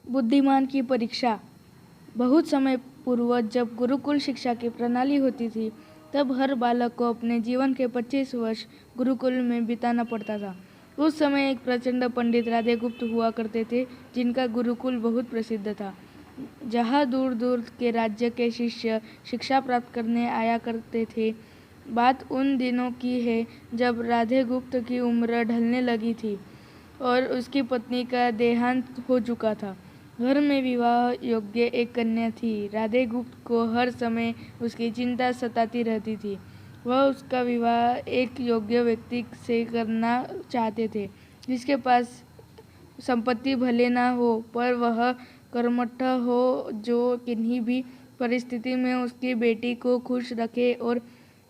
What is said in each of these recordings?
बुद्धिमान की परीक्षा। बहुत समय पूर्व जब गुरुकुल शिक्षा की प्रणाली होती थी, तब हर बालक को अपने जीवन के 25 वर्ष गुरुकुल में बिताना पड़ता था। उस समय एक प्रचंड पंडित राधे गुप्त हुआ करते थे, जिनका गुरुकुल बहुत प्रसिद्ध था, जहाँ दूर दूर के राज्य के शिष्य शिक्षा प्राप्त करने आया करते थे। बात उन दिनों की है जब राधे गुप्त की उम्र ढलने लगी थी और उसकी पत्नी का देहांत हो चुका था। घर में विवाह योग्य एक कन्या थी। राधे गुप्त को हर समय उसकी चिंता सताती रहती थी। वह उसका विवाह एक योग्य व्यक्ति से करना चाहते थे, जिसके पास संपत्ति भले ना हो, पर वह कर्मठ हो, जो किन्हीं भी परिस्थिति में उसकी बेटी को खुश रखे और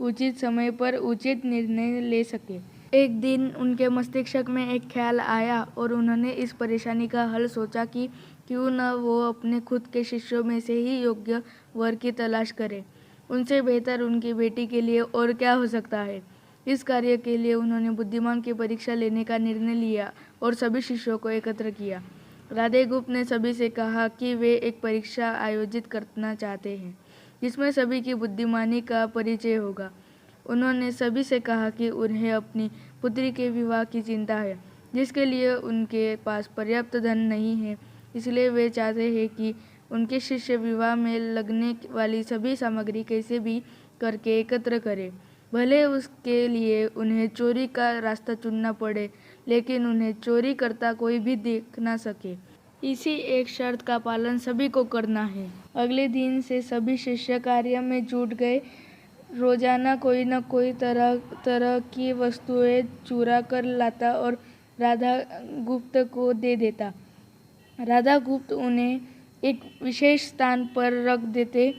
उचित समय पर उचित निर्णय ले सके। एक दिन उनके मस्तिष्क में एक ख्याल आया और उन्होंने इस परेशानी का हल सोचा कि क्यों न वो अपने खुद के शिष्यों में से ही योग्य वर की तलाश करें। उनसे बेहतर उनकी बेटी के लिए और क्या हो सकता है। इस कार्य के लिए उन्होंने बुद्धिमान की परीक्षा लेने का निर्णय लिया और सभी शिष्यों को एकत्र किया। राधे गुप्त ने सभी से कहा कि वे एक परीक्षा आयोजित करना चाहते हैं, जिसमें सभी की बुद्धिमानी का परिचय होगा। उन्होंने सभी से कहा कि उन्हें अपनी पुत्री के विवाह की चिंता है, जिसके लिए उनके पास पर्याप्त धन नहीं है। इसलिए वे चाहते हैं कि उनके शिष्य विवाह में लगने वाली सभी सामग्री कैसे भी करके एकत्र करें। भले उसके लिए उन्हें चोरी का रास्ता चुनना पड़े, लेकिन उन्हें चोरी करता कोई भी देख ना सके। इसी एक शर्त का पालन सभी को करना है। अगले दिन से सभी शिष्य कार्य में जुट गए। रोजाना कोई न कोई तरह तरह की वस्तुएं चुरा कर लाता और राधा गुप्त को दे देता। राधा गुप्त उन्हें एक विशेष स्थान पर रख देते,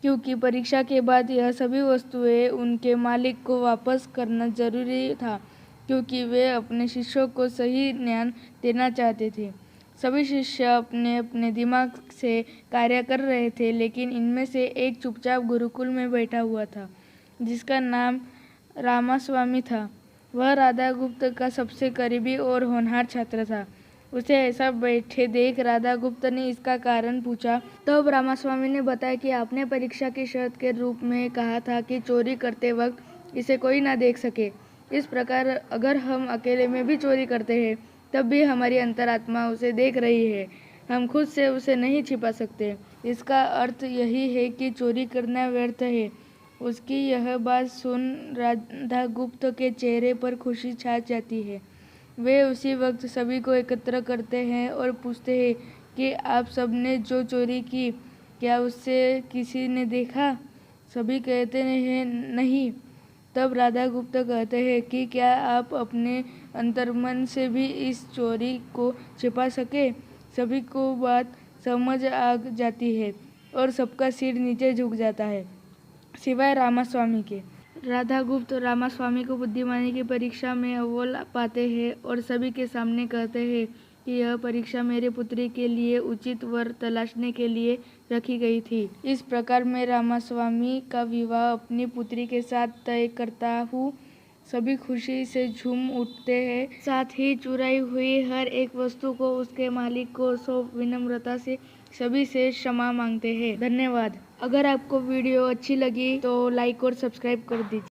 क्योंकि परीक्षा के बाद यह सभी वस्तुएं उनके मालिक को वापस करना जरूरी था, क्योंकि वे अपने शिष्यों को सही ज्ञान देना चाहते थे। सभी शिष्य अपने अपने दिमाग से कार्य कर रहे थे, लेकिन इनमें से एक चुपचाप गुरुकुल में बैठा हुआ था, जिसका नाम रामास्वामी था। वह राधा गुप्त का सबसे करीबी और होनहार छात्र था। उसे ऐसा बैठे देख राधा गुप्त ने इसका कारण पूछा। तब रामास्वामी ने बताया कि आपने परीक्षा की शर्त के रूप में कहा था कि चोरी करते वक्त इसे कोई ना देख सके। इस प्रकार अगर हम अकेले में भी चोरी करते हैं, तब भी हमारी अंतरात्मा उसे देख रही है। हम खुद से उसे नहीं छिपा सकते। इसका अर्थ यही है कि चोरी करना व्यर्थ है। उसकी यह बात सुन राधा गुप्त के चेहरे पर खुशी छा जाती है। वे उसी वक्त सभी को एकत्र करते हैं और पूछते हैं कि आप सबने जो चोरी की, क्या उससे किसी ने देखा? सभी कहते हैं नहीं। तब राधा गुप्त कहते हैं कि क्या आप अपने अंतर्मन से भी इस चोरी को छिपा सके? सभी को बात समझ आ जाती है और सबका सिर नीचे झुक जाता है, सिवाय रामास्वामी के। राधा गुप्त रामास्वामी को बुद्धिमानी की परीक्षा में अव्वल पाते हैं और सभी के सामने कहते हैं कि यह परीक्षा मेरे पुत्री के लिए उचित वर तलाशने के लिए रखी गई थी। इस प्रकार मैं रामास्वामी का विवाह अपनी पुत्री के साथ तय करता हूँ। सभी खुशी से झूम उठते हैं, साथ ही चुराई हुई हर एक वस्तु को उसके मालिक को सौंप विनम्रता से सभी से क्षमा मांगते हैं। धन्यवाद। अगर आपको वीडियो अच्छी लगी तो लाइक और सब्सक्राइब कर दीजिए।